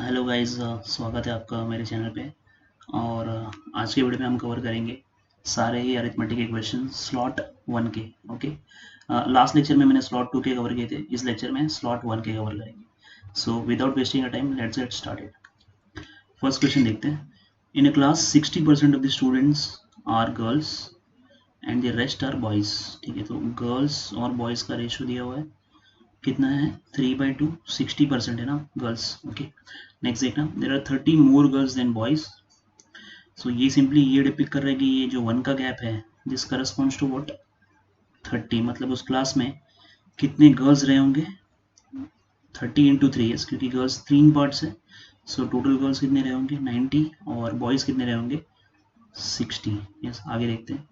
Hello guys, स्वागत है आपका मेरे चैनल पे। और आज के वीडियो में हम कवर करेंगे सारे ही अरिथमेटिक इक्वेशन स्लॉट 1 के। ओके, लास्ट लेक्चर में मैंने स्लॉट 2 के कवर किए थे, इस लेक्चर में स्लॉट 1 के कवर करेंगे। So without wasting a time let's get started. First question देखते हैं। In a class 60% of the students are girls and the rest are boys. ठीक है, तो गर्ल्स और बॉयज का रेशियो दिया हुआ है, कितना है 3/2, 60% है ना गर्ल्स। ओके, नेक्स्ट देखना, there are 30 more girls than boys. So ये सिंपली ये डिपिक्ट कर रहा है कि ये जो 1 का गैप है दिस करस्पॉन्ड्स टू व्हाट 30, मतलब उस क्लास में कितने गर्ल्स रहे होंगे 30 इंटू 3, क्योंकि गर्ल्स 3 पार्ट्स है। सो टोटल गर्ल्स कितने रहे होंगे 90 और बॉयज कितने रहे होंगे 60। यस, आगे देखते हैं।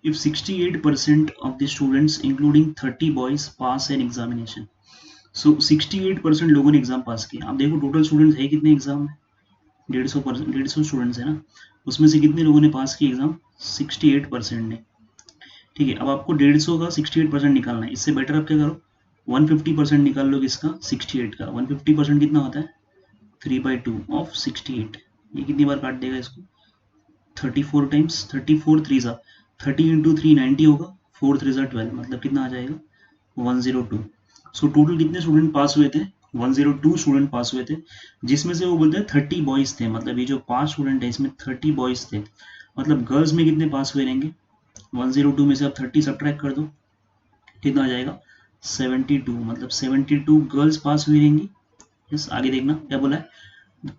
If 68% of the students including 30 boys pass an examination. So 68% लोगों ने एग्जाम पास किया। आप देखो टोटल स्टूडेंट्स है कितने एग्जाम में, 150 स्टूडेंट्स है ना, उसमें से कितने लोगों ने पास किया एग्जाम 68% ने। ठीक है, अब आपको 150 का 68% निकालना है। इससे बेटर आप क्या करो 150% निकाल लो किसका 68 का। 150% कितना होता है 3/2 ऑफ 68। ये कितनी बार काट देगा इसको 34 टाइम्स, 34 3 जा 30 इंटू 3 90 होगा, 4 3 जा 12, मतलब कितना आ जाएगा 102। सो टोटल कितने स्टूडेंट पास हुए थे 102 स्टूडेंट पास हुए थे, जिसमें से वो बोलते हैं 30 बॉयज थे। मतलब ये जो 5 स्टूडेंट है इसमें 30 बॉयज थे। मतलब गर्ल्स में कितने पास हुए रहेंगे 102 में से आप 30 सब्ट्रैक्ट कर दो, कितना आ जाएगा 72, मतलब 72 गर्ल्स पास हुई रहेंगी। यस, आगे देखना क्या बोला है,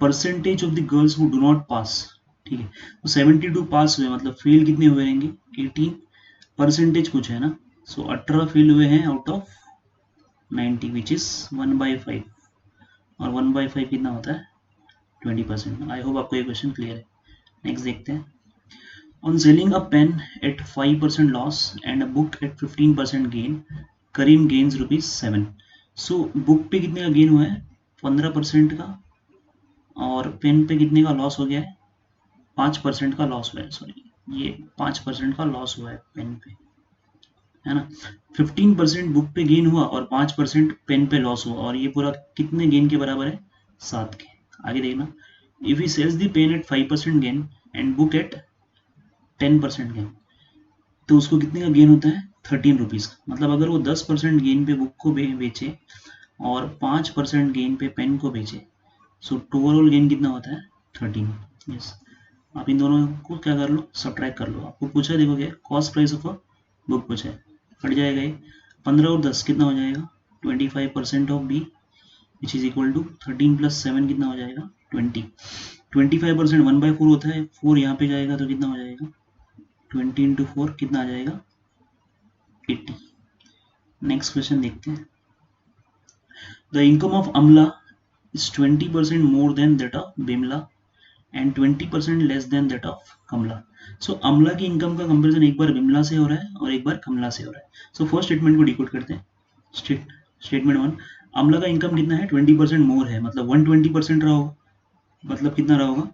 percentage of the girls who do not pass. ठीक है, तो 72 पास हुए, मतलब फेल कितने हुए रहेंगे 18, परसेंटेज कुछ है ना। सो 18 फेल हुए हैं आउट ऑफ 90 विच इज 1/5, और 1/5 कितना होता है 20%। आई होप आपको ये क्वेश्चन क्लियर है। नेक्स्ट देखते हैं। On selling a pen at 5% loss and a book at 15% gain, Karim gains ₹7। So book पे कितने का गेन हुआ है 15% का, और पेन पे कितने का लॉस हो गया है 5% का लॉस हुआ है। सॉरी, ये 5% का लॉस हुआ है पेन पे, है ना। 15% बुक पे गेन हुआ और 5% पेन पे लॉस हुआ, और ये पूरा कितने गेन के बराबर है 7 के। आगे देखना, if he sells the pen at 5% gain and book at 10% gain, तो उसको कितने का गेन होता है 13 रुपीज का। मतलब अगर वो 10% गेन पे बुक को बेचे और 5% गेन पे पेन को बेचे, सो ओवरऑल गेन कितना होता है 13। यस, आप इन दोनों को क्या कर लो सब्ट्रैक्ट कर लो। आपको पूछा देखो क्या cost price of a book पूछा है, कट जाएगा ये 15 और 10 कितना हो जाएगा 25% of B which is equal to 13 + 7 कितना हो जाएगा 20। 25% 1/4 होता है, 4 यहाँ पे जाएगा तो कितना हो जाएगा 20 इंटू 4 कितना आ जाएगा 80। नेक्स्ट क्वेश्चन देखते हैं। The income of Amla is 20% more than that of Bimla and 20% less than that of Kamla. So Amla की इनकम का कंपैरिजन एक बार बिमला से हो रहा है और एक बार कमला से हो रहा है। सो फर्स्ट स्टेटमेंट को डिकोड करते हैं। स्टेटमेंट 1, अमला का इनकम कितना है 20% मोर है, मतलब 120% रहा होगा, मतलब कितना रहा होगा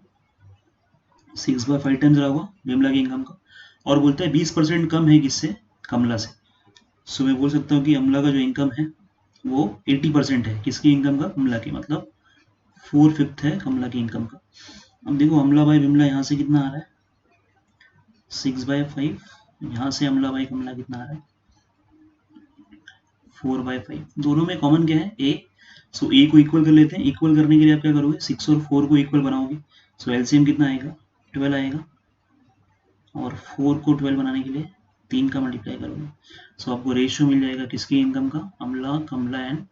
6/5 टाइम्स रहा होगा बिमला की इनकम का। और बोलता है 20% कम है किससे कमला से। सो मैं बोल सकता हूँ कि अमला का जो इनकम है वो 80% है किसकी इनकम का कमला की, मतलब 4/5 है कमला की इनकम का। अब देखो अमला बाई बिमला यहाँ से कितना आ रहा है 6/5, यहाँ से अमला बाई कमला कितना आ रहा है 4/5। दोनों में कॉमन क्या है ए। सो ए को इक्वल कर लेते हैं। इक्वल करने के लिए आप क्या करोगे 6 और 4 को इक्वल बनाओगे, सो एलसीएम कितना आएगा 12 आएगा, और 4 को 12 बनाने के लिए 3 का मल्टीप्लाई करोगे। सो आपको रेशियो मिल जाएगा किसकी इनकम का अमला कमला एंड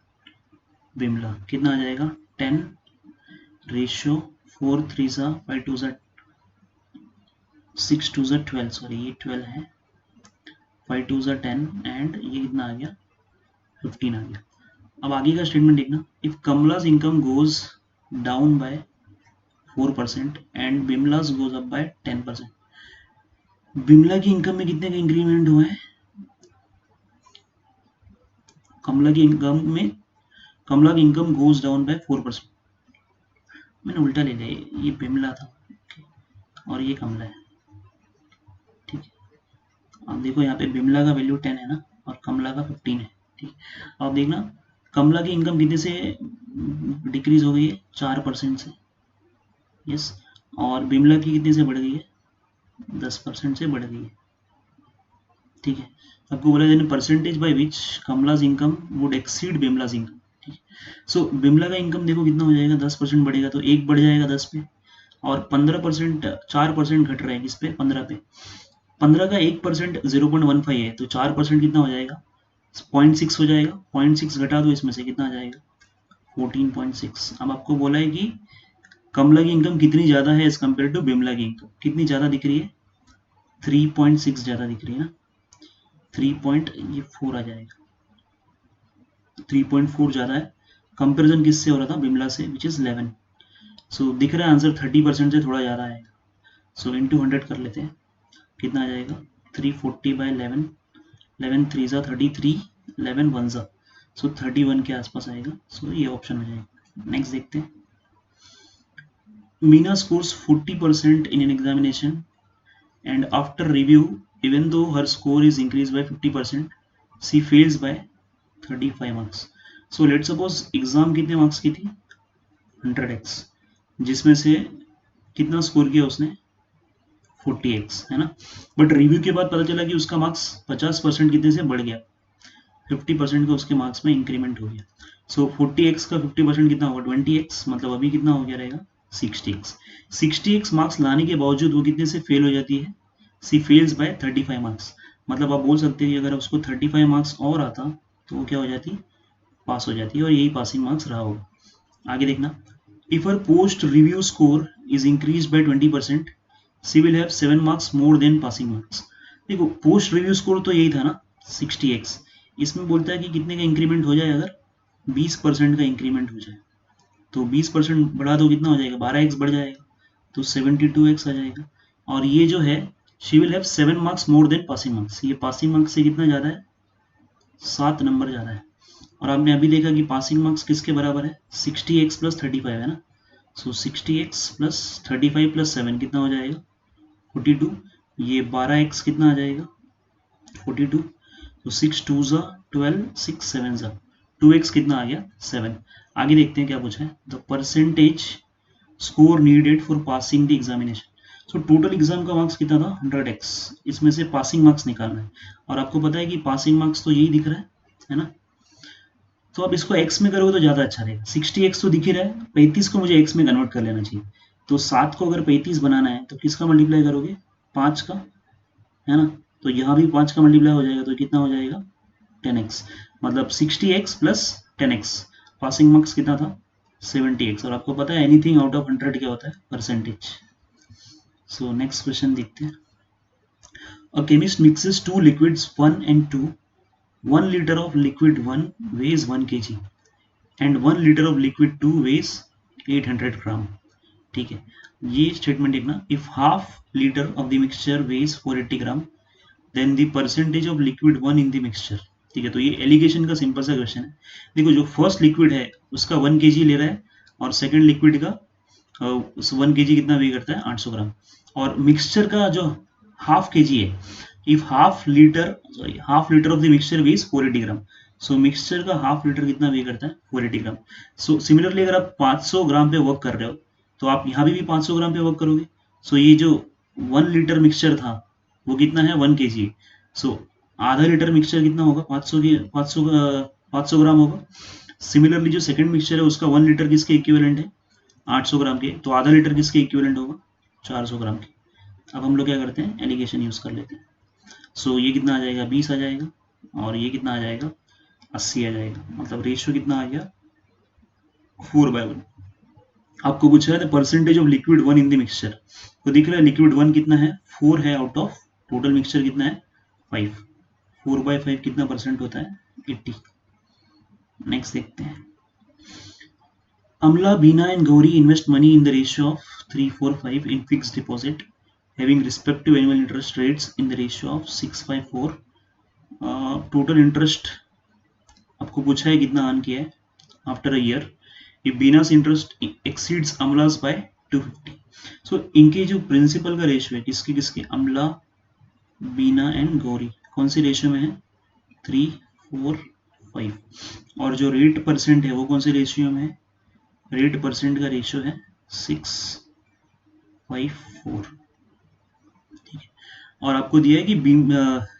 बिमला, कितना आ जाएगा 10 रेशियो 4 3 सा 5 2 सा 6 2 सा 12, सॉरी ये 12 है, 5 2 सा 10 एंड ये कितना आ गया 15 आ गया। अब आगे का स्टेटमेंट देखना, if Kamala's income goes down by 4% and Bimla's goes up by 10%। Bimla की इनकम में कितने का इंक्रीमेंट हुआ है कमला की इनकम में, कमला की इनकम गोज डाउन बाय 4%। मैंने उल्टा ले लिया, ये बिमला था और ये कमला है। ठीक है, अब देखो यहाँ पे बिमला का वैल्यू 10 है ना और कमला का 15 है। ठीक है, अब देखना कमला की इनकम कितने से डिक्रीज हो गई है 4% से, यस। और बिमला की कितने से बढ़ गई है, 10% से बढ़ गई है, ठीक है। आपको बोला then percentage by which Kamala's income would exceed Bimla's income, ठीक है। सो बिमला का इनकम देखो कितना हो जाएगा, 10% बढ़ेगा तो एक बढ़ जाएगा 10 पे, और 15% 4% घट रहा है किस पे, 15 पे। 15 का 1% 0.15 है, तो 4% कितना हो जाएगा, 0.6 हो जाएगा। 0.6 घटा दो इसमें से, कितना आ जाएगा, 14.6। अब आपको बोला है कि कमला की इनकम कितनी ज्यादा है एज कम्पेयर टू बिमला की इनकम, कितनी ज्यादा दिख रही है, 3.6 ज्यादा दिख रही है ना, 3.4 आ जाएगा, 3.4 ज्यादा है। कंपेरिजन किससे हो रहा था, बिमला से, विच इज 11। सो दिख रहा है आंसर 30% से थोड़ा ज्यादा आएगा। सो इंटू 100 कर लेते हैं, कितना आ जाएगा, 340/11, 11 3 ज़ा 33, 11 1 ज़ा, सो 31 के आसपास आएगा। सो ये ऑप्शन हो जाएगा। नेक्स्ट देखते हैं, Meena scores 40% in an examination and after review even though her score is increased by 50% she fails by 35 marks. So let's suppose exam कितने मार्क्स की थी, 100x, जिसमें से कितना स्कोर किया उसने, 40x, है ना। बट रिव्यू के बाद पता चला कि उसका मार्क्स 50% कितने से बढ़ गया, 50% का उसके मार्क्स में इंक्रीमेंट हो गया। सो 40x का 50% कितना होगा, 20x, मतलब अभी कितना हो गया रहेगा, 60x। 60x मार्क्स लाने के बावजूद वो कितने से फेल हो जाती है, सी फेल्स बाय 35 मार्क्स। मतलब आप बोल सकते हैं कि अगर उसको 35 मार्क्स और आता तो वो क्या हो जाती, पास हो जाती है, और यही पासिंग मार्क्स रहा होगा। आगे देखना, if her post review score is increase by 20% she will have 7 marks more than passing marks. देखो पोस्ट रिव्यू स्कोर तो यही था ना, 60x, इसमें बोलता है कि कितने का इंक्रीमेंट हो जाए, अगर 20% का इंक्रीमेंट हो जाए तो 20% बढ़ा दो, कितना हो जाएगा, 12x बढ़ जाएगा, तो 72x आ जाएगा। और ये जो है she will have 7 marks more than passing marks, ये पासिंग मार्क्स से कितना ज़्यादा है, 7 नंबर ज़्यादा है। और आपने अभी देखा कि पासिंग मार्क्स किसके बराबर है, 60x प्लस 35 है ना। सो 60x प्लस 35 प्लस 7 कितना हो जाएगा, 42। ये 12x कितना आ जाएगा, 42। तो 6 2 ज़ा 12, 6 7 ज़ा 2x कितना आ गया, 7। आगे देखते हैं क्या पूछा है, the percentage score needed for passing the examination. So total exam का मार्क्स कितना था, 100x, इसमें से पासिंग मार्क्स निकालना है। और आपको पता है कि पासिंग मार्क्स तो यही दिख रहा है ना। तो आप इसको x में करोगे तो ज़्यादा अच्छा रहेगा, 60x तो दिख ही रहा है, 35 को मुझे x में कन्वर्ट कर लेना चाहिए। तो 7 को अगर 35 बनाना है तो किसका मल्टीप्लाई करोगे, 5 का, है ना। तो यहाँ भी 5 का मल्टीप्लाई हो जाएगा, तो कितना हो जाएगा, 10x, मतलब 60x plus 10x। Passing marks कितना था, 70x। और आपको पता है एनीथिंग आउट ऑफ 100 क्या होता है, परसेंटेज। सो नेक्स्ट क्वेश्चन देखते हैं, a chemist mixes 2 liquids 1 and 2, 1 liter of liquid 1 weighs 1 kg and 1 liter of liquid 2 weighs 800 gram, ठीक है। ये स्टेटमेंट देखना, if half litre of the mixture weighs 480 gram then the percentage of liquid 1 in the mixture, ठीक है। तो ये allegation का simple सा क्वेश्चन है। देखो जो फर्स्ट लिक्विड है उसका 1 kg ले रहा है, और सेकंड लिक्विड का 1 kg कितना वे करता है, 800 ग्राम। और मिक्सचर का जो हाफ kg है, if half litre of the mixture weighs 480 gram, so mixture का हाफ लीटर कितना वे करता है, 480 ग्राम। सो सिमिलरली अगर आप 500 ग्राम पे वर्क कर रहे हो तो आप यहाँ भी 500 ग्राम पे वर्क करोगे। सो ये जो 1 लीटर मिक्सचर था वो कितना है, 1 kg। सो आधा लीटर मिक्सचर कितना होगा, 500 ग्राम होगा। सिमिलरली जो सेकंड मिक्सचर है उसका 1 लीटर किसके इक्विवेलेंट है, 800 ग्राम के, तो आधा लीटर किसके इक्विवेलेंट होगा, 400 ग्राम के। अब हम लोग क्या करते हैं, एलिगेशन यूज कर लेते हैं। सो ये कितना आ जाएगा, 20 आ जाएगा, और ये कितना आ जाएगा, 80 आ जाएगा। मतलब रेशियो कितना आ गया, 4/1। आपको पूछा है percentage of liquid 1 in the mixture, तो दिख रहा है लिक्विड 1 कितना है, 4 है आउट ऑफ टोटल मिक्सचर कितना है, 5। 4/5 कितना परसेंट होता है, 80। नेक्स्ट देखते हैं, Amla, Beena and Gauri invest money in the ratio of 3-4-5 in fixed deposit having respective annual interest rates in the ratio of 6-5-4. Total interest आपको पूछा है कितना अर्न किया है after a year. If Beena's interest exceeds Amla's by 250, so इनके जो principal का ratio है किसके किसके, अमला, बीना एंड गौरी, कौन सी रेशियो में है, 3-4-5। और जो रेट परसेंट है वो कौन से रेशियो में है, रेट परसेंट का रेशियो है 654, ठीक है। और आपको दिया है कि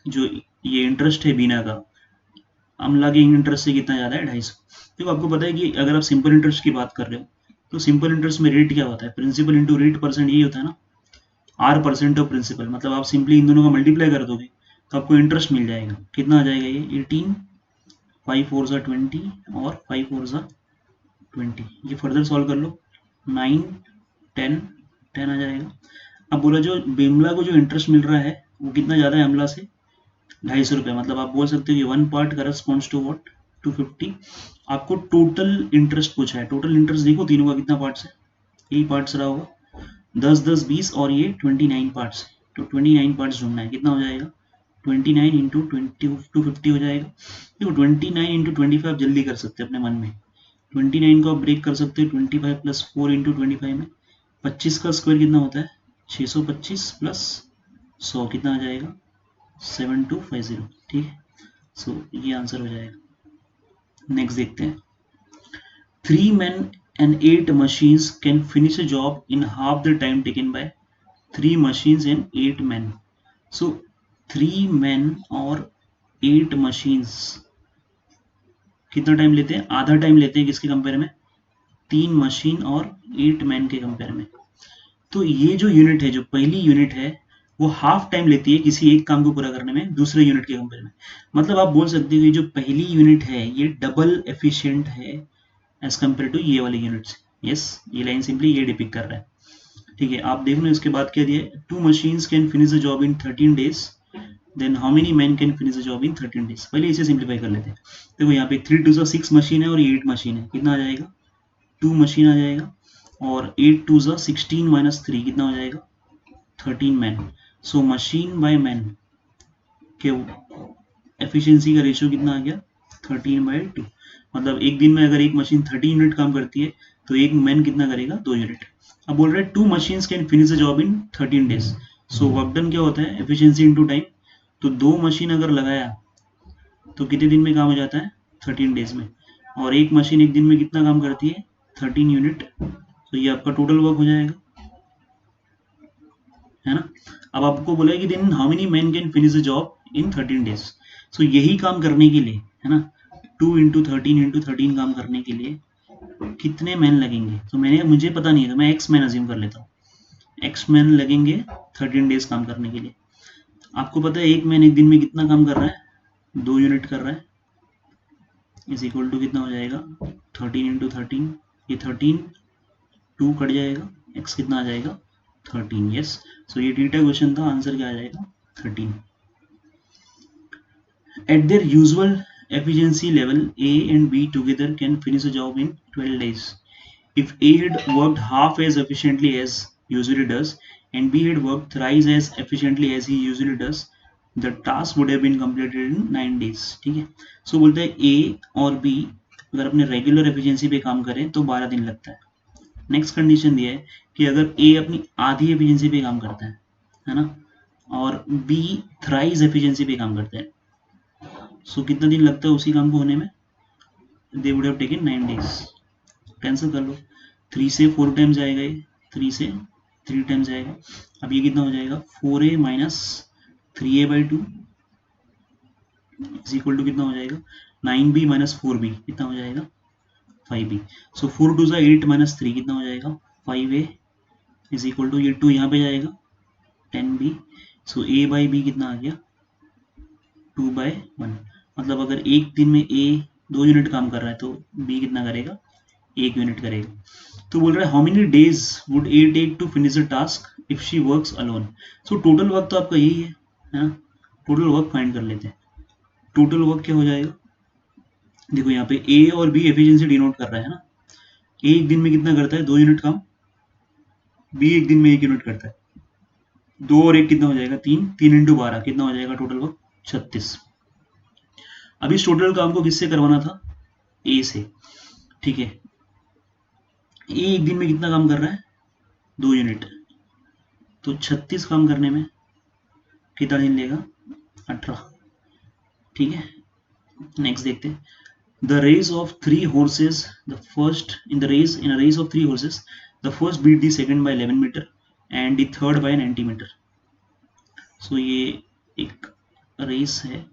जो ये इंटरेस्ट है बीना का, अमला के इंटरेस्ट से कितना ज़्यादा है, 250। देखो आपको पता है कि अगर आप सिंपल इंटरेस्ट की बात कर रहे हो तो सिंपल इंटरेस्ट में रेट क्या होता है, प्रिंसिपल इंटू रेट परसेंट, यही होता है ना, आर परसेंट ऑफ प्रिंसिपल। मतलब आप सिंपली इन दोनों का मल्टीप्लाई कर दोगे तो आपको इंटरेस्ट मिल जाएगा। कितना आ जाएगा ये 18, 5 4 ज़ा 20 और 5 4 ज़ा 20। ये फर्दर सॉल्व कर लो, 9 10 10 आ जाएगा। अब बोला जो बिमला को जो इंटरेस्ट मिल रहा है वो कितना ज़्यादा है अमला से, 250 रुपये। मतलब आप बोल सकते हो कि 1 पार्ट करस्पॉन्ड्स टू व्हाट, 250। आपको टोटल इंटरेस्ट पूछा है, टोटल इंटरेस्ट देखो तीनों का कितना पार्ट्स है, यही पार्ट्स रहा होगा, 10 10 20 और ये 29 पार्ट्स। तो 29 पार्ट्स ढूंढना है, कितना हो जाएगा, 29 इंटू 250 हो जाएगा। देखो 29 इंटू 25 जल्दी कर सकते हैं अपने मन में, 29 को आप ब्रेक कर सकते हो 25 प्लस 4 इंटू 25 में। 25 का स्क्वायर कितना होता है, 625 प्लस 100 कितना आ जाएगा, 7250, ठीक है। सो ये आंसर हो जाएगा। नेक्स्ट देखते हैं, 3 men and 8 machines can finish a job in half the time taken by 3 machines and 8 men. So 3 men और 8 machines कितना टाइम लेते हैं, आधा टाइम लेते हैं किसके कंपेयर में, 3 मशीन और 8 मैन के कंपेयर में। तो ये जो यूनिट है, जो पहली यूनिट है, वो हाफ टाइम लेती है किसी एक काम को पूरा करने में दूसरे यूनिट के कंपेयर में। मतलब आप बोल सकते हो कि जो पहली यूनिट है ये डबल एफिशिएंट है एज कम्पेयर टू ये वाली यूनिट्स। यस, ये लाइन सिंपली ये डिपिक्ट कर रहा है, ठीक है। आप देख लो इसके बाद क्या दिया है, 2 machines can finish the job in 13 days, then how many man can finish the job in 13 days. पहले इसे सिंप्लीफाई कर लेते हैं। देखो यहाँ पे 3 2 6 मशीन है और 8 मशीन है, कितना आ जाएगा, 2 मशीन आ जाएगा, और 8 2 16 माइनस 3 कितना हो जाएगा, 13 man. So machine by man के एफिशिएंसी का रेशियो कितना आ गया, 13/2। मतलब एक दिन में अगर एक मशीन 30 यूनिट काम करती है तो एक मैन कितना करेगा, 2 यूनिट। अब बोल रहे हैं 2 machines can finish the job in 13 days. So work done क्या होता है, एफिशिएंसी इनटू टाइम। तो 2 मशीन अगर लगाया तो कितने दिन में काम हो जाता है, 13 डेज में। और एक मशीन एक दिन में कितना काम करती है, 13 यूनिट। तो ये आपका टोटल वर्क हो जाएगा, है ना। अब आपको बोला है कि then how many man can finish the job in 13 days. So यही काम करने के लिए, है ना, 2 इंटू 13 काम करने के लिए कितने मैन लगेंगे। तो मुझे पता नहीं है तो मैं एक्स मैन अज्यूम कर लेता हूँ, एक्स मैन लगेंगे 13 डेज काम करने के लिए। आपको पता है एक मैन एक दिन में कितना काम कर रहा है, 2 यूनिट कर रहा है, इज इक्वल टू कितना हो जाएगा, 13 इंटू 13, ये 13 2 कट जाएगा, एक्स कितना आ जाएगा, 13। यस, सो ये थीटा क्वेश्चन था, आंसर क्या आ जाएगा, 13। At their usual efficiency level, A and B together can finish a job in 12 days. If A had worked half as efficiently as usually does, and B had worked thrice as efficiently as he usually does, the task would have been completed in 9 days. ठीक है। सो बोलते हैं A और B अगर अपने regular efficiency पे काम करें तो 12 दिन लगता है। नेक्स्ट कंडीशन दिया है कि अगर A अपनी आधी एफिशिएंसी पे काम करता है ना, और B थ्राइस एफिशिएंसी पे काम करता है, सो कितना दिन लगता है उसी काम को होने में, they would have taken 9 days. Cancel कर लो, 3 से 4 टाइम्स जाएगा, ये 3 से 3 टाइम्स जाएगा। अब ये कितना हो जाएगा, 4a minus 3a/2 is equal to कितना हो जाएगा, 9b माइनस 4b कितना हो जाएगा, 5b। सो 4 2 8 माइनस 3 कितना हो जाएगा, 5a इज इक्वल टू, ये 2 यहाँ पे जाएगा, 10b। सो a/b कितना आ गया, 2/1। मतलब अगर एक दिन में ए 2 यूनिट काम कर रहा है तो बी कितना करेगा, 1 यूनिट करेगा। तो बोल रहा है how many days would A take to finish the task if she works alone. So total work तो आपका यही है ना, टोटल वर्क फाइंड कर लेते हैं। टोटल वर्क क्या हो जाएगा, देखो यहाँ पे ए और बी एफिशिएंसी डिनोट कर रहा है ना, ए एक दिन में कितना करता है, 2 यूनिट काम, बी एक दिन में 1 यूनिट करता है, 2 और 1 कितना हो जाएगा, 3, 3 इंटू 12 कितना हो जाएगा टोटल वर्क, 36। अब इस टोटल काम को किससे करवाना था, ए से, ठीक है। ए एक दिन में कितना काम कर रहा है, 2 यूनिट, तो 36 काम करने में कितना दिन लेगा, 18, ठीक है। नेक्स्ट देखते हैं, The race of three horses, the first in a race of three horses, the first beat the second by 11 meter and the third by 90 meter. So ये एक रेस है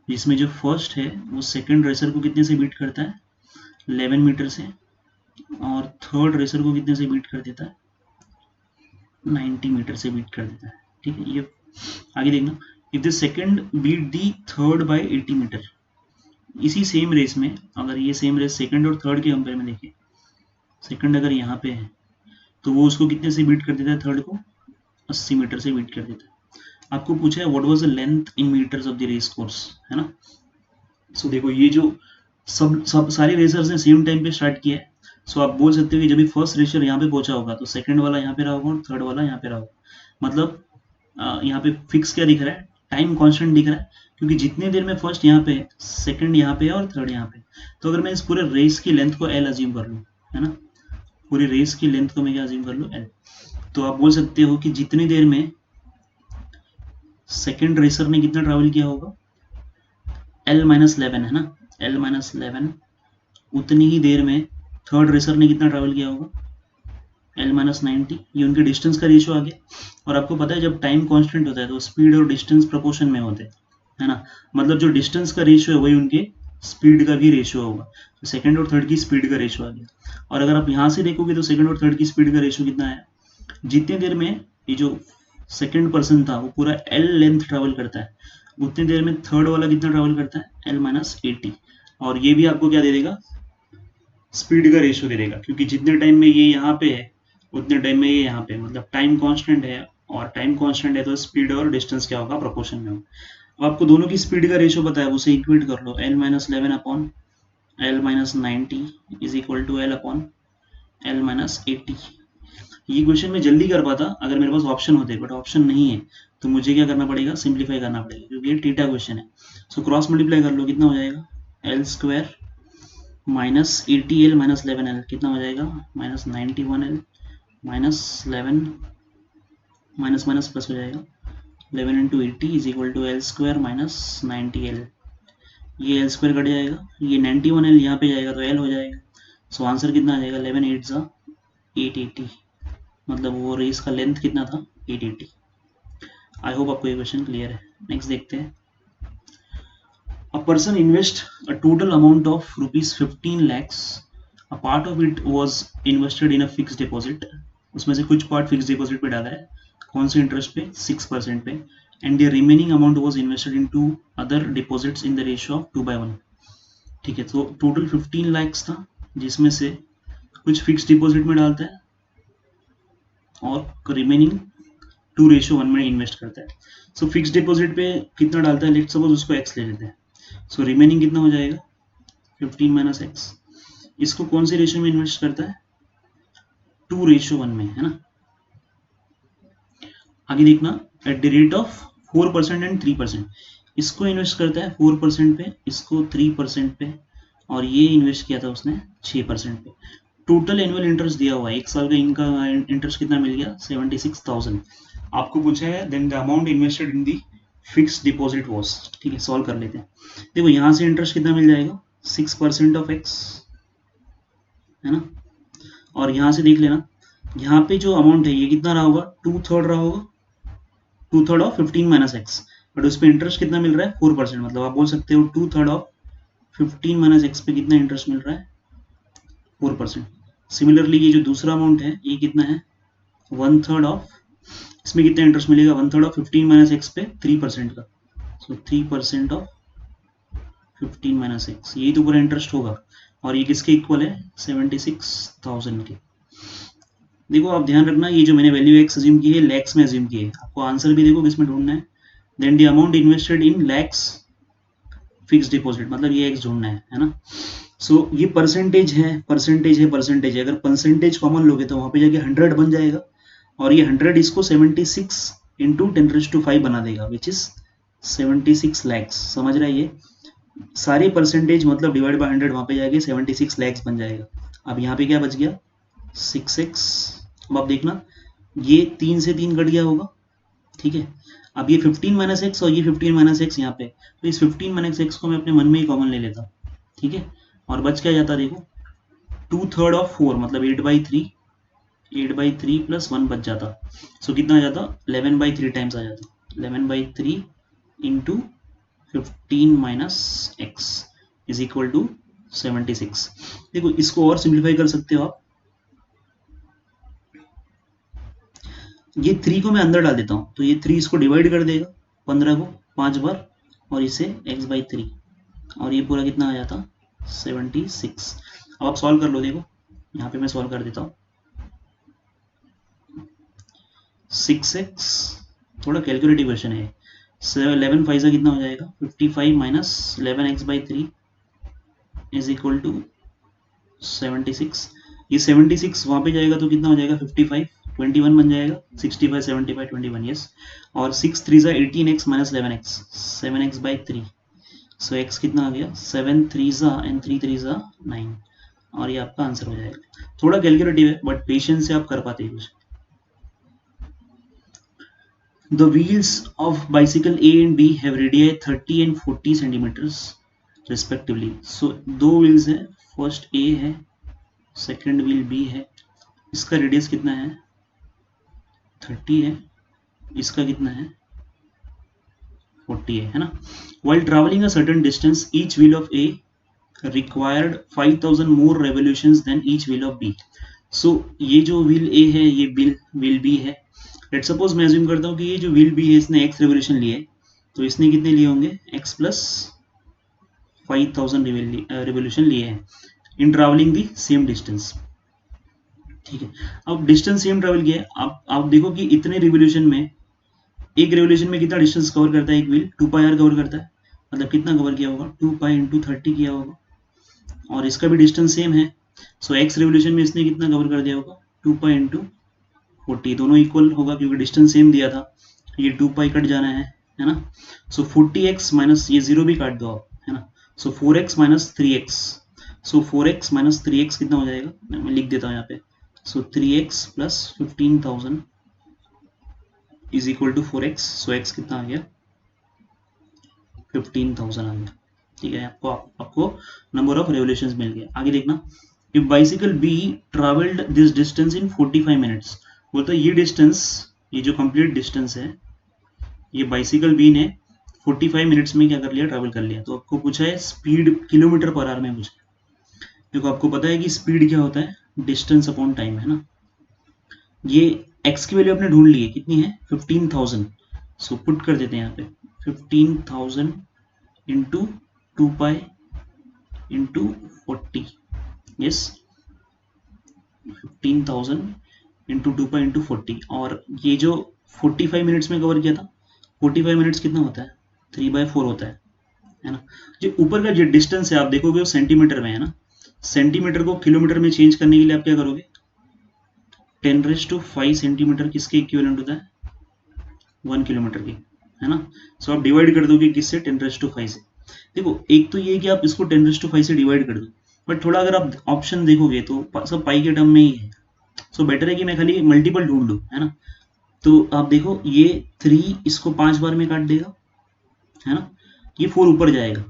जिसमें जो फर्स्ट है वो सेकंड रेसर को कितने से बीट करता है, 11 मीटर से, और थर्ड रेसर को कितने से बीट कर देता है, 90 मीटर से बीट कर देता है। ठीक है, ये आगे देखना, if the second beat the third by 80 metre, इसी सेम रेस में अगर ये सेम रेस सेकंड और थर्ड के कंपेयर में देखें, सेकंड अगर यहाँ पे है तो वो उसको कितने से बीट कर देता है, थर्ड को 80 मीटर से बीट कर देता है। आपको पूछा है what was the length in metres of the race course, है ना। सो देखो ये जो सब सारे रेसर्स ने सेम टाइम पे स्टार्ट किया है, सो आप बोल सकते हो कि जब भी फर्स्ट रेसर यहाँ पे पहुंचा होगा तो सेकंड वाला यहाँ पे रहा होगा और थर्ड वाला यहाँ पे रहा होगा। मतलब यहाँ पे फिक्स क्या दिख रहा है, टाइम कांस्टेंट दिख रहा है, क्योंकि जितने देर में फर्स्ट यहाँ पे है, सेकंड यहाँ पे है और थर्ड यहाँ पे। तो अगर मैं इस पूरे रेस की लेंथ को एल अज्यूम कर लूँ, है ना, पूरी रेस की लेंथ को मैं क्या अज्यूम कर लूँ, एल, तो आप बोल सकते हो कि जितनी देर में सेकंड रेसर ने कितना ट्रैवल किया होगा, L-11 है ना, L-11, उतनी ही देर में थर्ड रेसर ने कितना ट्रैवल किया होगा, L-90। ये उनके डिस्टेंस का रेशियो आ गया। और आपको पता है जब टाइम कांस्टेंट होता है तो स्पीड और डिस्टेंस प्रोपोर्शन में होते हैं, है ना। मतलब जो डिस्टेंस का रेशियो है वही उनके स्पीड का भी रेशियो होगा। तो सेकंड और थर्ड की स्पीड का रेशियो आ गया। और अगर आप यहाँ से देखोगे तो सेकंड और थर्ड की स्पीड का रेशियो कितना है, जितनी देर में ये जो सेकंड पर्सन था वो पूरा L लेंथ ट्रेवल करता है, उतनी देर में थर्ड वाला कितना ट्रेवल करता है, L-80। और ये भी आपको क्या दे देगा, स्पीड का रेशियो दे देगा, क्योंकि जितने टाइम में ये यहाँ पे है उतने टाइम में ये यहाँ पे, मतलब टाइम कांस्टेंट है, और टाइम कांस्टेंट है तो स्पीड और डिस्टेंस क्या होगा, प्रोपोर्शन में होगा। अब आपको दोनों की स्पीड का रेशियो पता है, उसे इक्वेट कर लो, L-11 upon L-90 is equal to L upon L-80। ये क्वेश्चन मैं जल्दी कर पाता अगर मेरे पास ऑप्शन होते, बट ऑप्शन नहीं है तो मुझे क्या करना पड़ेगा, सिंप्लीफाई करना पड़ेगा, क्योंकि ये थीटा क्वेश्चन है। सो क्रॉस मल्टीप्लाई कर लो, कितना हो जाएगा, L square minus 80L minus 11L, कितना हो जाएगा, minus 91L minus 11, minus minus plus हो जाएगा, 11 into 80 is equal to L square minus 90L। ये एल स्क्वायर कट जाएगा, ये 91L यहाँ पे जाएगा तो एल हो जाएगा। सो आंसर कितना आ जाएगा, 11 8 ज़ा 880, मतलब वो रेस का लेंथ कितना था, 880। आई होप आपको ये क्वेश्चन क्लियर है। नेक्स्ट देखते हैं, a person invest a total amount of rupees 15 lakhs, a part of it was invested in a fixed deposit, उसमें से कुछ पार्ट फिक्स डिपॉजिट पे डाला है, कौन से इंटरेस्ट पे, 6% पे, and the remaining amount was invested in two other deposits in the ratio of 2/1। ठीक है, तो टोटल 15 lakhs था, जिसमें से कुछ फिक्स डिपॉजिट में डालता है और रिमेनिंग 2:1 में इन्वेस्ट करता है। सो फिक्स डिपॉजिट पे कितना डालता है, लेट्स सपोज उसको x ले लेते हैं, सो रिमेनिंग कितना हो जाएगा, 15 माइनस एक्स। इसको कौन से रेशियो में इन्वेस्ट करता है, 2:1 में, है ना। आगे देखना, at the rate of 4% and 3%, इसको इन्वेस्ट करता है 4% पे, इसको 3% पे, और ये इन्वेस्ट किया था उसने 6% पे। टोटल एनुअल इंटरेस्ट दिया हुआ है, एक साल का इनका इंटरेस्ट कितना मिल गया, 76,000। आपको पूछा है then the amount invested in the fix deposit was. ठीक है, सॉल्व कर लेते हैं। देखो यहाँ से इंटरेस्ट कितना मिल जाएगा, 6% ऑफ एक्स, है ना। और यहाँ से देख लेना, यहाँ पे जो अमाउंट है ये कितना रहा होगा, 2/3 रहा होगा, 2/3 ऑफ 15 माइनस एक्स, बट उस पर इंटरेस्ट कितना मिल रहा है, 4%। मतलब आप बोल सकते हो 2/3 ऑफ 15 माइनस एक्स पे कितना इंटरेस्ट मिल रहा है, 4%। सिमिलरली ये जो दूसरा अमाउंट है ये कितना है, 1/3 ऑफ, इसमें कितना इंटरेस्ट मिलेगा, 1/3 ऑफ 15 माइनस एक्स पे 3% का, सो 3% ऑफ 15 माइनस एक्स, यही तो पूरा इंटरेस्ट होगा। और ये किसके इक्वल है, 76,000 के। देखो आप ध्यान रखना, ये जो मैंने वैल्यू एक्स अज्यूम की है, लैक्स में अज्यूम की है। आपको आंसर भी देखो किसमें ढूंढना है, then the amount invested in lakhs fix deposit, मतलब ये एक्स ढूंढना है ना। सो ये परसेंटेज है, परसेंटेज है, परसेंटेज है, अगर परसेंटेज कॉमन लोगे तो वहां पे जाके 100 बन जाएगा, और ये 100 इसको 76 इंटू 10⁵ बना देगा, विच इज 76 लैक्स। समझ रहा है, ये सारे परसेंटेज मतलब डिवाइड बाय 100 वहां पे जाके 76 लैक्स बन जाएगा। अब यहाँ पे क्या बच गया, 6x। अब आप देखना, ये 3 से 3 कट गया होगा, ठीक है। अब ये 15 माइनस एक्स और ये 15 माइनस एक्स यहाँ पे, तो इस 15 माइनस एक्स को मैं अपने मन में ही कॉमन ले लेता हूँ, ठीक है, और बच क्या जाता देखो 2/3 ऑफ 4 मतलब 8/3 प्लस 1 बच जाता। सो कितना आ जाता 11/3 टाइम्स आ जाता 11/3 into 15 minus X is equal to 76। देखो इसको और सिंप्लीफाई कर सकते हो आप, ये 3 को मैं अंदर डाल देता हूँ तो ये 3 इसको डिवाइड कर देगा 15 को 5 बार और इसे x/3 और ये पूरा कितना आ जाता 76। अब आप सॉल्व कर लो, देखो यहाँ पे मैं सॉल्व कर देता हूँ 6x, थोड़ा कैलकुलेटिव क्वेश्चन है। 11 5 से कितना हो जाएगा 55 minus 11x/3 is equal to 76। ये 76 वहाँ पे जाएगा तो कितना हो जाएगा 55 21 बन जाएगा 65 75 21 यस, और 6 3 जा 18x माइनस 11x 7x/3। सो x कितना आ गया 7 3 जा एंड 3 3 जा 9 और ये आपका आंसर हो जाएगा। थोड़ा कैलकुलेटिव है बट पेशेंस से आप कर पाते हैं कुछ। The wheels of bicycle A and B have radii 30 and 40 centimeters respectively. So दो wheels है, फर्स्ट A है, सेकेंड व्हील B है, इसका रेडियस कितना है 30 है, इसका कितना है 40 है ना। While traveling a certain distance, each wheel of A required 5000 more revolutions than each wheel of B. So ये जो व्हील A है ये व्हील B है। लेट सपोज मैं अज्यूम करता हूँ कि ये जो व्हील B है इसने x रेवोल्यूशन लिए, तो इसने कितने लिए होंगे x प्लस 5000 रेवोल्यूशन लिए हैं इन ट्रैवलिंग दी सेम डिस्टेंस। ठीक है, अब डिस्टेंस सेम ट्रैवल किया है, आप देखो कि इतने रिवोल्यूशन में एक रेवोल्यूशन में कितना डिस्टेंस कवर करता है एक व्हील 2πr कवर करता है, मतलब कितना कवर किया होगा 2π इंटू 30 किया होगा और इसका भी डिस्टेंस सेम है। सो x रेवोल्यूशन में इसने कितना कवर कर दिया होगा 2π इंटू 40, दोनों इक्वल होगा क्योंकि डिस्टेंस सेम दिया था, ये 2π कट जाना है ना। सो 40x माइनस ये 0 भी काट दो आप, है ना। सो 4x माइनस 3x, सो 4x माइनस 3x कितना हो जाएगा, मैं लिख देता हूँ यहाँ पे। So 3x plus 15,000 is equal to 4x। So x कितना आ गया 15,000 आ गया। ठीक है, आपको नंबर ऑफ रेवोल्यूशंस मिल गया। आगे देखना, if bicycle be travelled this distance in 45 minutes, बोलता है ये डिस्टेंस, ये जो कंप्लीट डिस्टेंस है ये बाइसिकल बी ने 45 मिनट्स में क्या कर लिया ट्रैवल कर लिया। तो आपको पूछा है स्पीड किलोमीटर पर आवर में पूछा, क्योंकि आपको पता है कि स्पीड क्या होता है डिस्टेंस अपॉन टाइम, है ना। ये x की वैल्यू आपने ढूंढ ली है, कितनी है 15,000। सो पुट कर देते हैं यहाँ पे 15,000 into 2π into 40, yes 15,000 into 2π into 40, और ये जो 45 मिनट्स में कवर किया था 45 मिनट्स कितना होता है 3/4 होता है ना। जो ऊपर का जो डिस्टेंस है आप देखोगे वो सेंटीमीटर में है ना, सेंटीमीटर को किलोमीटर में चेंज करने के लिए आप क्या करोगे 10⁵ सेंटीमीटर किसके इक्विवेलेंट होता है 1 किलोमीटर के, है ना। सो आप डिवाइड कर दोगे किससे 10⁵ से। देखो एक तो ये कि आप इसको 10⁵ से डिवाइड कर दो, बट थोड़ा अगर आप ऑप्शन देखोगे तो सब पाई के टर्म में ही है। सो बेटर है कि मैं खाली मल्टीपल ढूंढ लूँ, है ना। तो आप देखो ये 3 इसको 5 बार में काट देगा, है ना, ये 4 ऊपर जाएगा,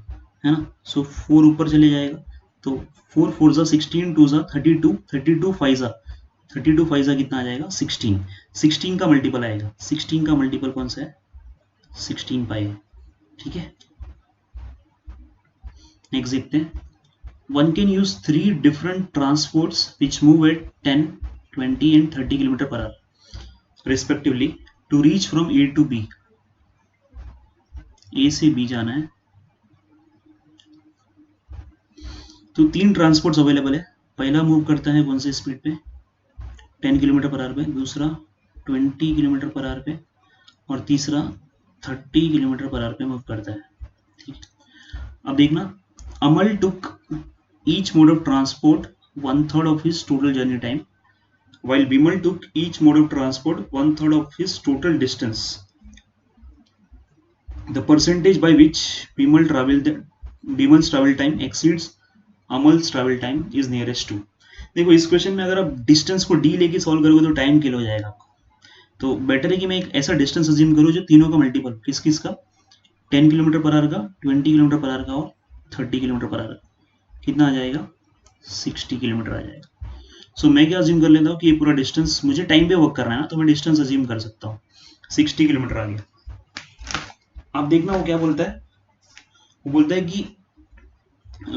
है ना। सो 4 ऊपर चले जाएगा, तो 4 4 जा 16 2 जा 32 32 5 जा 32 5 जा कितना आ जाएगा 16, 16 का मल्टीपल आएगा, 16 का मल्टीपल कौन सा है 16 पाई है। ठीक है, नेक्स्ट देखते हैं, one can use 3 different transports which move at 10 20 and 30 km per hour respectively to reach from A to B। A से B जाना है तो 3 ट्रांसपोर्ट्स अवेलेबल है। पहला मूव करता है कौन से स्पीड पे 10 किलोमीटर पर आवर पे, दूसरा 20 किलोमीटर पर आवर पे, और तीसरा 30 किलोमीटर पर आवर पे मूव करता है। ठीक है, अब देखना, अमल टुक each mode of transport 1/3 of his total journey time, while Bimal took each mode of transport 1/3 of his total distance. The percentage by which Bimal's travel time exceeds Amal's travel time is nearest to। देखो इस question में अगर आप distance को D लेके solve करोगे तो time किल हो जाएगा आपको। तो बेटर है कि मैं एक ऐसा डिस्टेंस अज्यूम करूँ जो तीनों का मल्टीपल, किस किस का 10 किलोमीटर पर आवर का, 20 किलोमीटर पर आवर का और 30 किलोमीटर पर आवर। कितना आ जाएगा 60 किलोमीटर आ जाएगा। सो मैं क्या अज्यूम कर लेता हूँ कि ये पूरा डिस्टेंस मुझे टाइम पे वर्क करना है ना, तो मैं डिस्टेंस अज्यूम कर सकता हूँ 60 किलोमीटर आ गया। आप देखना वो क्या बोलता है, वो बोलता है कि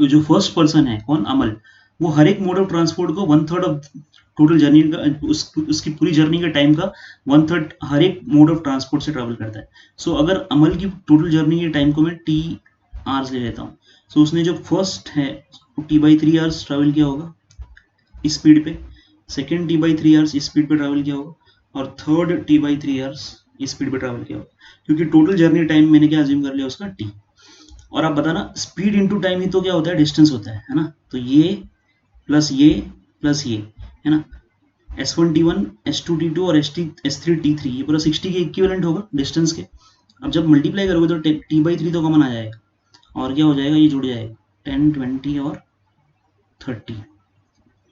जो फर्स्ट पर्सन है कौन, अमल, वो हर एक मोड ऑफ ट्रांसपोर्ट को 1/3 ऑफ टोटल जर्नी का उसकी पूरी जर्नी के टाइम का 1/3 हर एक मोड ऑफ ट्रांसपोर्ट से ट्रैवल करता है। सो अगर अमल की टोटल जर्नी के टाइम को मैं टी आवर्स ले लेता हूँ, सो उसने जो फर्स्ट है T/3 आवर्स ट्रैवल किया होगा इस स्पीड पे, सेकेंड T/3 आवर्स इस स्पीड पे ट्रैवल किया होगा, और थर्ड T/3 आवर्स इस स्पीड पे ट्रैवल किया होगा, क्योंकि टोटल जर्नी टाइम मैंने क्या अज्यूम कर लिया उसका टी। और आप बताना स्पीड इंटू टाइम ही तो क्या होता है, डिस्टेंस होता है ना। तो ये प्लस ये है ना, S1 T1 S2 T2 और S3 T3 ये पूरा 60 के इक्विवेलेंट होगा डिस्टेंस के। अब जब मल्टीप्लाई करोगे तो T/3 तो कॉमन आ जाएगा, और क्या हो जाएगा, ये जुड़ जाएगा 10 20 और 30,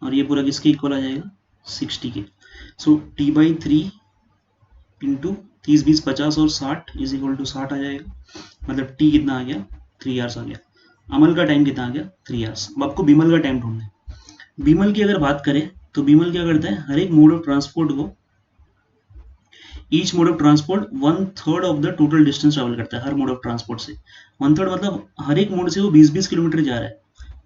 और ये पूरा किसके इक्वल आ जाएगा 60 के। सो T/3 इंटू 30 20 50 और 60 इज इक्वल टू 60 आ जाएगा, मतलब टी कितना आ गया 3 आवर्स आ गया। अमल का टाइम कितना आ गया 3 आवर्स। अब आपको बीमल का टाइम ढूंढना है। बीमल की अगर बात करें तो बीमल क्या करता है, हर एक मोड ऑफ ट्रांसपोर्ट को, each mode of transport 1/3 of the total distance travel करता है हर मोड ऑफ ट्रांसपोर्ट से। 1/3 मतलब हर एक मोड से वो 20-20 किलोमीटर जा रहा है।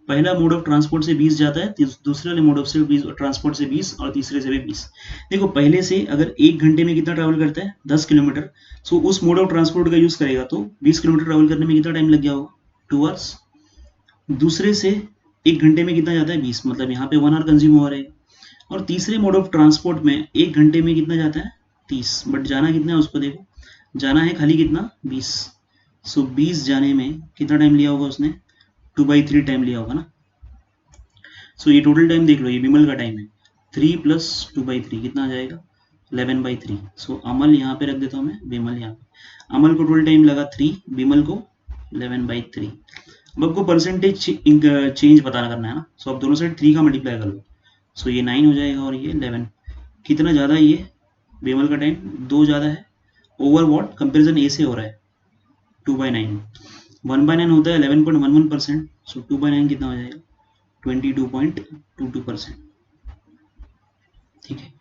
पहला मोड ऑफ ट्रांसपोर्ट से 20 जाता है, दूसरे वाले मोड ऑफ से 20 ट्रांसपोर्ट से 20, और तीसरे से भी 20। देखो पहले से अगर 1 घंटे में कितना ट्रैवल करता है 10 किलोमीटर, सो उस मोड ऑफ ट्रांसपोर्ट का यूज करेगा तो 20 किलोमीटर ट्रैवल करने में कितना टाइम लग गया होगा 2 आवर्स। दूसरे से 1 घंटे में कितना जाता है 20, मतलब यहाँ पे 1 आवर कंज्यूम हो रहा है। और तीसरे मोड ऑफ ट्रांसपोर्ट में 1 घंटे में कितना जाता है 30, बट जाना कितना है उसको देखो, जाना है खाली कितना 20। सो 20 जाने में कितना टाइम लिया होगा उसने 2/3 टाइम लिया होगा ना। सो ये टोटल टाइम देख लो, ये विमल का टाइम है 3 प्लस 2/3 कितना आ जाएगा 11/3। सो अमल यहाँ पे रख देता हूँ मैं, विमल यहाँ पे। अमल को टोटल टाइम लगा 3, विमल को 11/3। अब आपको परसेंटेज चेंज पता करना है ना, सो आप दोनों साइड 3 का मल्टीप्लाई कर लो। सो ये 9 हो जाएगा और ये 11। कितना ज़्यादा है ये विमल का टाइम 2 ज़्यादा है, ओवर वॉट कंपेरिजन ए से हो रहा है 2/9। 1/9 होता है 11.11%, सो 2/9 कितना हो जाएगा 22.22%। ठीक है,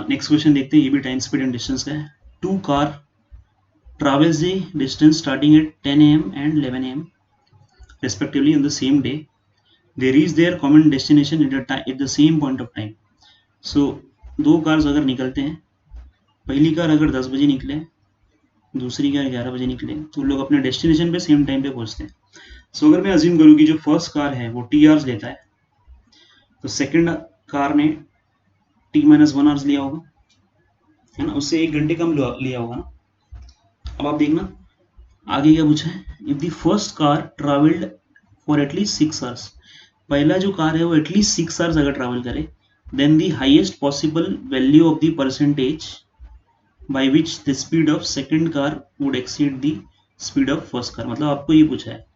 नेक्स्ट क्वेश्चन देखते हैं, ये भी टाइम स्पीड एंड डिस्टेंस का है। 2 car travels the distance starting at 10 a.m. and 11 a.m. respectively on the same day. They reach their common destination at the same point of time. So दो cars अगर निकलते हैं, पहली car अगर 10 बजे निकले, दूसरी कार 11 बजे निकले, तो लोग अपने डेस्टिनेशन पे सेम टाइम पे पहुंचते हैं। सो अगर मैं अज्यूम करूँ कि जो फर्स्ट कार है वो T आवर्स लेता है, तो सेकंड कार ने T-1 आवर्स लिया होगा, है ना, उससे 1 घंटे कम लिया होगा ना। अब आप देखना आगे क्या पूछा है, if the first car travelled for at least 6 hours, पहला जो कार है वो एटलीस्ट 6 आवर्स अगर ट्रैवल करे, then the highest possible value of the percentage by which the speed of second car would exceed the speed of first car. मतलब आपको ये पूछा है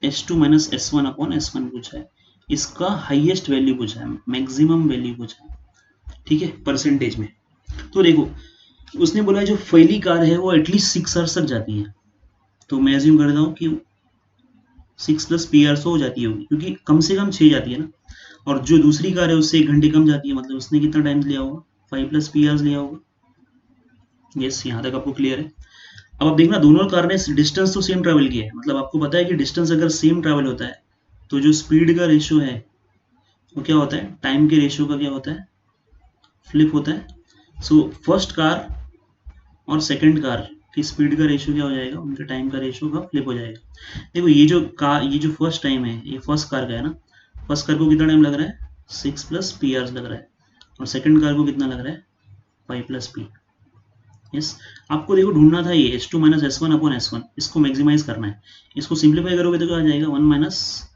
S2 minus S1 upon S1 पूछा है, इसका हाईएस्ट वैल्यू पूछा है, मैक्सिमम वैल्यू पूछा है, ठीक है, परसेंटेज में। तो देखो उसने बोला जो पहली कार है वो एटलीस्ट 6 आवर्स तक जाती है, तो मैं एज्यूम करता हूँ कि 6 प्लस पी आवर्स हो जाती होगी, क्योंकि कम से कम 6 जाती है ना। और जो दूसरी कार है उससे 1 घंटे कम जाती है, मतलब उसने कितना टाइम लिया होगा 5 प्लस पी आवर्स लिया होगा। यस, यहाँ तक आपको क्लियर है। अब आप देखना दोनों कार ने डिस्टेंस तो सेम ट्रैवल किया है, मतलब आपको पता है कि डिस्टेंस अगर सेम ट्रैवल होता है तो जो स्पीड का रेशियो है वो क्या होता है, टाइम के रेशियो का क्या होता है, फ्लिप होता है। सो फर्स्ट कार और सेकंड कार की स्पीड का रेशियो क्या हो जाएगा, उनके टाइम का रेशियो का फ्लिप हो जाएगा। देखो ये जो फर्स्ट टाइम है ये फर्स्ट कार का है ना, फर्स्ट कार को कितना टाइम लग रहा है 6 प्लस पी आवर्स लग रहा है, और सेकंड कार को कितना लग रहा है 5 प्लस पी। यस, आपको देखो ढूंढना था ये S2 minus S1 upon S1, इसको मैक्सिमाइज करना है। इसको सिंप्लीफाई करोगे तो क्या आ जाएगा 1 minus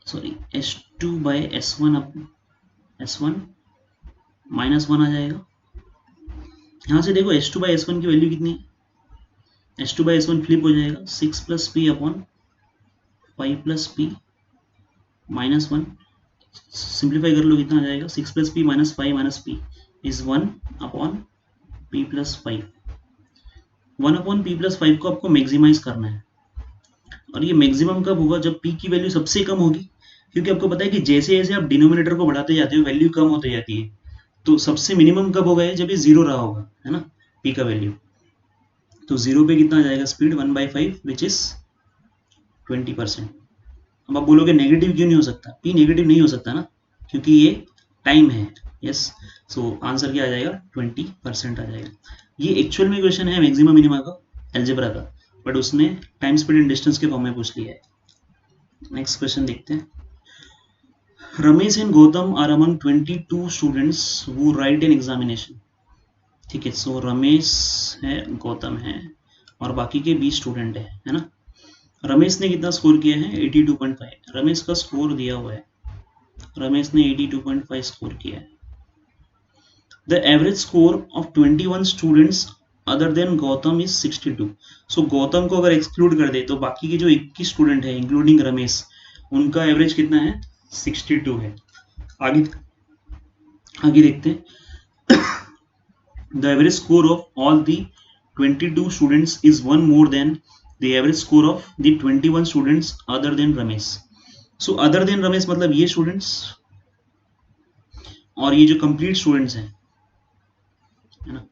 S2 by S1 minus 1 आ जाएगा। यहाँ से देखो S2 बाई S1 की वैल्यू कितनी है, S2 बाई S1 फ्लिप हो जाएगा 6 plus P upon 5 plus P minus 1। Simplify कर लो कितना आ जाएगा 6 plus P minus 5 minus P is 1 upon P plus 5। 1 upon P plus 5 को आपको मैक्सिमाइज करना है। और ये मैक्सिमम कब होगा, जब पी की वैल्यू सबसे कम होगी, क्योंकि आपको पता है कि जैसे जैसे आप डिनोमिनेटर को बढ़ाते जाते हो वैल्यू कम होती जाती है। तो सबसे मिनिमम कब होगा, जब ये जीरो रहा होगा, है ना, पी का वैल्यू। तो जीरो पे कितना आ जाएगा स्पीड, 1/5 विच इज 20%। अब आप बोलोगे नेगेटिव क्यों नहीं हो सकता, पी नेगेटिव नहीं हो सकता ना, क्योंकि ये टाइम है। यस, सो आंसर क्या आ जाएगा, 20% आ जाएगा। ये एक्चुअल में क्वेश्चन है मैक्सिमम मिनिमा का, एल्जेब्रा का, बट उसने टाइम स्पीड एंड डिस्टेंस के फॉर्म में पूछ लिया है। नेक्स्ट क्वेश्चन देखते हैं। Ramesh and Gautam are among 22 students who write an examination. ठीक है, सो रमेश है, गौतम है, और बाकी के 20 स्टूडेंट है ना। रमेश ने कितना स्कोर किया है, 82.5। रमेश का स्कोर दिया हुआ है, रमेश ने 82.5 स्कोर किया है। The average score of 21 students other than Gautam is 62। सो गौतम को अगर एक्सक्लूड कर दे तो बाकी के जो 21 स्टूडेंट है इंक्लूडिंग रमेश, उनका एवरेज कितना है, 62 है। आगे आगे देखते हैं। The average score of all the 22 students is one more than the average score of the 21 students other than Ramesh. So other than Ramesh मतलब ये स्टूडेंट्स और ये जो कंप्लीट स्टूडेंट्स हैं, है ना।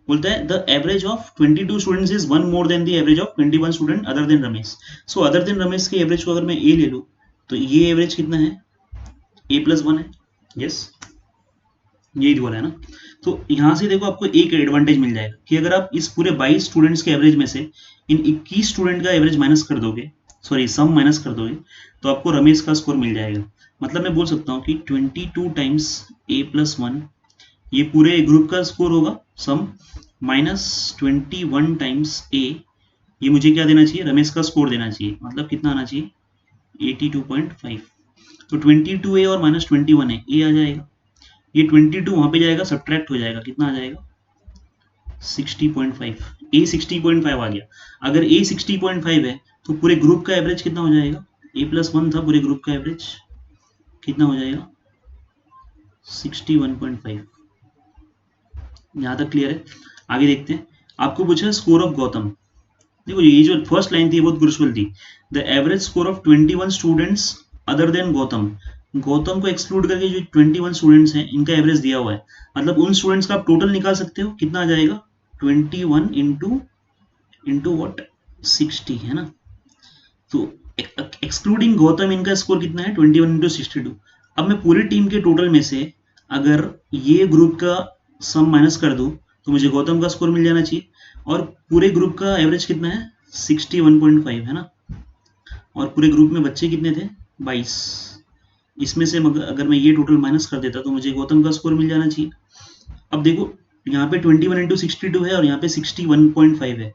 बोलता है the average of 22 students is one more than the average of 21 student other than Ramesh. So other than Ramesh के एवरेज को अगर मैं ए ले लूं तो ये एवरेज कितना है, a+1 है। यस, यही बोला है ना। तो यहां से देखो आपको एक एडवांटेज मिल जाएगा कि अगर आप इस पूरे 22 स्टूडेंट्स के एवरेज में से इन 21 स्टूडेंट का एवरेज माइनस कर दोगे, सॉरी सम माइनस कर दोगे, तो आपको रमेश का स्कोर मिल जाएगा। मतलब मैं बोल सकता हूँ कि 22 टाइम्स a+1 ये पूरे ग्रुप का स्कोर होगा सम, माइनस 21 टाइम्स a ये मुझे क्या देना चाहिए, रमेश का स्कोर देना चाहिए। मतलब कितना आना चाहिए, 82.5। तो 22a और माइनस 21 है, a आ जाएगा, ये 22 वहां पे जाएगा, सब्ट्रैक्ट हो जाएगा, कितना आ जाएगा 60.5। a 60.5 आ गया। अगर a 60.5 है तो पूरे ग्रुप का एवरेज कितना हो जाएगा, a+1 था, पूरे ग्रुप का एवरेज कितना हो जाएगा 61.5। यहां तक क्लियर है। आगे देखते हैं, आपको पूछा है स्कोर ऑफ गौतम। देखो ये जो फर्स्ट लाइन थी बहुत क्रूशियल थी, the average score of 21 students other than Gautam. Gautam को एक्सक्लूड करके जो 21 स्टूडेंट्स हैं इनका एवरेज दिया हुआ है, मतलब उन स्टूडेंट्स का आप टोटल निकाल सकते हो, कितना आ जाएगा 21 इंटू व्हाट 60, है ना। तो एक्सक्लूडिंग गौतम इनका स्कोर कितना है 21 इंटू 62। अब मैं पूरी टीम के टोटल में से अगर ये ग्रुप का सम माइनस कर दूं तो मुझे गौतम का स्कोर मिल जाना चाहिए, और पूरे ग्रुप का एवरेज कितना है 61.5, है ना। और पूरे ग्रुप में बच्चे कितने थे 22, इसमें से अगर मैं ये टोटल माइनस कर देता तो मुझे गौतम का स्कोर मिल जाना चाहिए। अब देखो यहाँ पे 21 इंटू 62 है और यहाँ पे 61.5 है।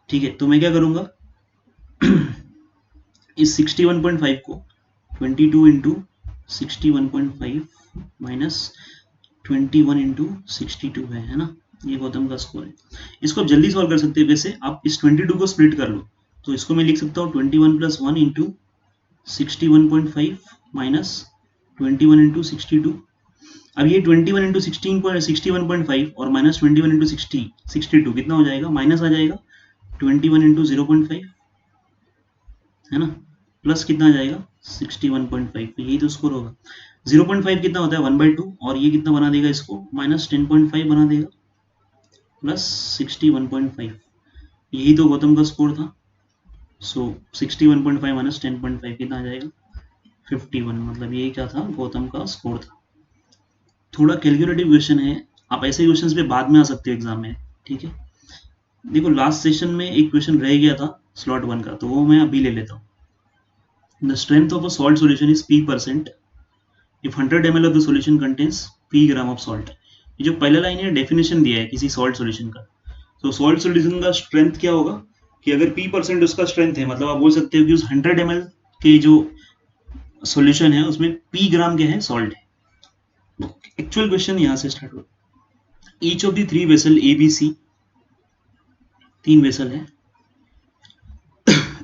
ठीक है, तो मैं क्या करूंगा इस 61.5 को 22 इंटू 61.5 माइनस 21 इंटू 62 है ना, ये गौतम का स्कोर है। इसको आप जल्दी सॉल्व कर सकते हैं, वैसे आप इस 22 को स्प्लिट कर लो तो इसको मैं लिख सकता हूँ 21 प्लस 1 इंटू 61.5 माइनस 21 इंटू 62। अब ये 21 इंटू 61.5 और माइनस 21 इंटू 62 कितना हो जाएगा, माइनस आ जाएगा 21 इंटू 0.5, है ना, प्लस कितना आ जाएगा 61.5। यही तो स्कोर होगा। 0.5 कितना होता है 1/2, और ये कितना बना देगा इसको माइनस 10.5 बना देगा प्लस 61.5। यही तो गौतम का स्कोर था। सो 61.5 माइनस 10.5 कितना आ जाएगा 51। मतलब यही क्या था, गौतम का स्कोर था। थोड़ा कैलकुलेटिव क्वेश्चन है, आप ऐसे क्वेश्चंस पे बाद में आ सकते हो एग्जाम में। ठीक है, देखो लास्ट सेशन में एक क्वेश्चन रह गया था स्लॉट 1 का, तो वो मैं अभी ले लेता हूँ। The strength of a salt solution is p% if 100 ml of the solution contains p gram of salt. ये जो पहला लाइन है डेफिनेशन दिया है किसी सॉल्ट सॉल्यूशन का। तो सॉल्ट सॉल्यूशन का स्ट्रेंथ क्या होगा कि अगर p% उसका स्ट्रेंथ है, मतलब आप बोल सकते हो कि उस 100 ml के जो सॉल्यूशन है उसमें p ग्राम क्या है, सॉल्ट है। एक्चुअल क्वेश्चन यहां से स्टार्ट हुआ। Each of the 3 vessel A B C, 3 vessel है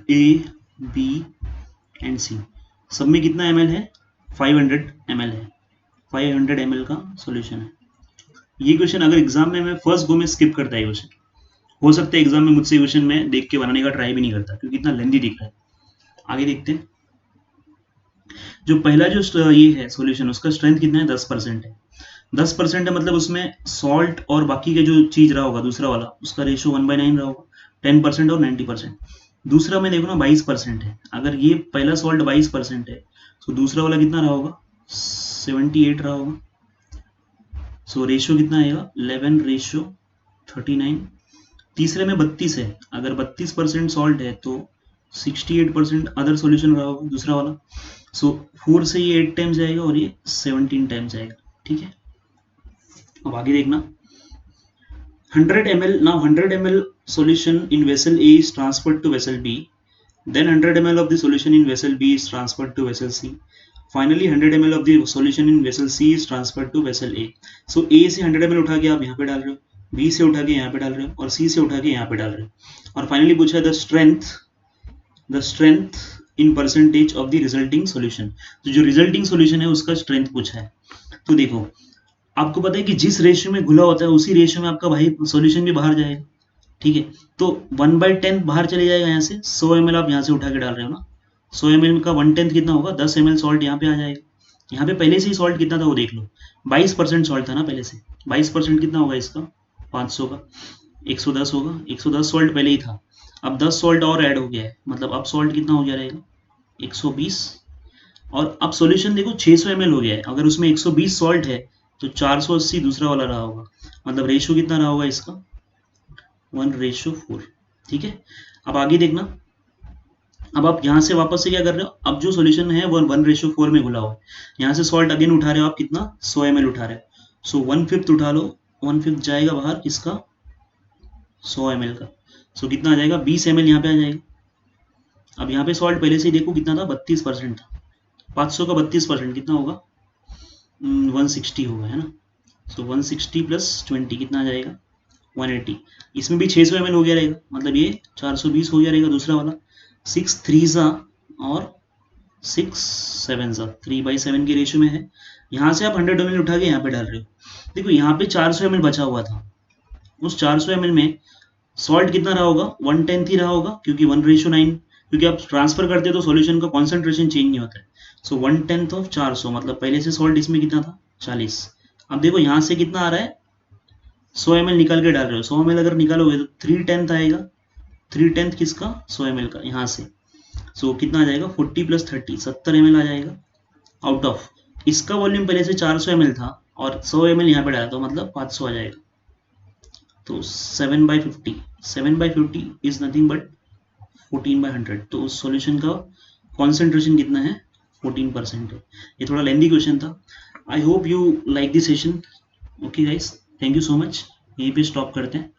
ए बी एंड सी, सब में कितना ml है 500 ml है, 500 ml का सॉल्यूशन है। ये क्वेश्चन अगर एग्जाम में मैं फर्स्ट गो में स्किप करता है क्वेश्चन, हो सकता है एग्जाम में मुझसे क्वेश्चन में देख के बनाने का ट्राई भी नहीं करता क्योंकि इतना लेंदी दिख रहा है। आगे देखते हैं। जो पहला जो ये है सॉल्यूशन, उसका स्ट्रेंथ कितना है, 10% है। 10% है मतलब उसमें सॉल्ट और बाकी के जो चीज रहा होगा दूसरा वाला, उसका रेशियो 1/9 रहा होगा, 10% और 90%। दूसरा में देखो ना 22% है, अगर ये पहला सॉल्ट 22% है तो दूसरा वाला कितना रहा होगा, 78 रहा होगा। सो रेशियो कितना आएगा, 11:39। तीसरे में 32 है, अगर 32% सॉल्ट है तो 68% अदर सॉल्यूशन रहा होगा दूसरा वाला। सो 4 से ये 8 टाइम्स जाएगा और ये 17 टाइम्स जाएगा। ठीक है, अब आगे देखना। 100 ml, now 100 ml solution in vessel A is transferred to vessel B, then 100 ml of the solution in vessel B is transferred to vessel C, finally 100 ml of the solution in vessel C is transferred to vessel A। so A से 100 ml उठा के आप यहाँ पे डाल रहे हो, B से उठा के यहाँ पे डाल रहे हो और C से उठा के यहाँ पे डाल रहे हो, और फाइनली पूछा है the strength in percentage of the resulting solution. तो जो रिजल्टिंग सॉल्यूशन है उसका स्ट्रेंथ पूछा है। तो देखो आपको पता है कि जिस रेशियो में घुला होता है उसी रेशियो में आपका भाई सॉल्यूशन भी बाहर जाएगा। ठीक है, तो 1/10 बाहर चले जाएगा यहाँ से, 100 ml आप यहाँ से उठा के डाल रहे हो ना, 100 ml का 1/10 कितना होगा, 10 ml सॉल्ट यहाँ पे आ जाएगा। यहाँ पे पहले से ही सॉल्ट कितना था वो देख लो, 22% सॉल्ट था ना पहले से, 22% कितना होगा इसका, 500 का 110 होगा, 110 सॉल्ट पहले ही था, अब 10 सॉल्ट और ऐड हो गया है, मतलब अब सॉल्ट कितना हो गया रहेगा, 120। और अब सॉल्यूशन देखो 600 ml हो गया है, अगर उसमें 120 सॉल्ट है तो 480 दूसरा वाला रहा होगा, मतलब रेशियो कितना रहा होगा इसका, 1:4। ठीक है, अब आगे देखना। अब आप यहाँ से वापस से क्या कर रहे हो, अब जो सॉल्यूशन है वो 1:4 में घुला हुआ है, यहाँ से सॉल्ट अगेन उठा रहे हो आप, कितना 100 ml उठा रहे हो। सो 1/5 उठा लो, 1/5 जाएगा बाहर किसका, 100 ml का। सो कितना आ जाएगा, 20 ml यहाँ पे आ जाएगा। अब यहाँ पे सॉल्ट पहले से ही देखो कितना था, 32% था, 500 का 32% कितना होगा, 160 होगा, है ना। सो 160 + 20 कितना आ जाएगा, 180। इसमें भी 600 ml हो गया रहेगा, मतलब ये 420 हो गया रहेगा दूसरा वाला। 6 3 और 6 7 3/7 के रेशियो में है। यहाँ से आप 100 ml उठा के यहाँ पे डाल रहे हो। देखो यहाँ पे 400 ml बचा हुआ था, उस 400 ml में सॉल्ट कितना रहा होगा, 1/10 ही रहा होगा, क्योंकि 1:9, क्योंकि आप ट्रांसफर करते हो तो सॉल्यूशन का कॉन्सेंट्रेशन चेंज नहीं होता है। सो 1/10 ऑफ 400, मतलब पहले से सॉल्ट इसमें कितना था, 40। अब देखो यहाँ से कितना आ रहा है, 100 ml निकाल के डाल रहे हो, 100 ml अगर निकालोगे तो 3/10 आएगा, 3/10 किसका, 100 ml का यहाँ से। सो कितना आ जाएगा, 40 + 30 70 ml आ जाएगा आउट ऑफ, इसका वॉल्यूम पहले से 400 ml था और 100 ml यहाँ पे डाला तो मतलब 500 आ जाएगा। तो 7/50, 7/50 इज नथिंग बट 14/100। तो उस सॉल्यूशन का कॉन्सेंट्रेशन कितना है, 14% है। ये थोड़ा लेंदी क्वेश्चन था। I hope you like this session. Okay guys, thank you so much. यहीं पे स्टॉप करते हैं।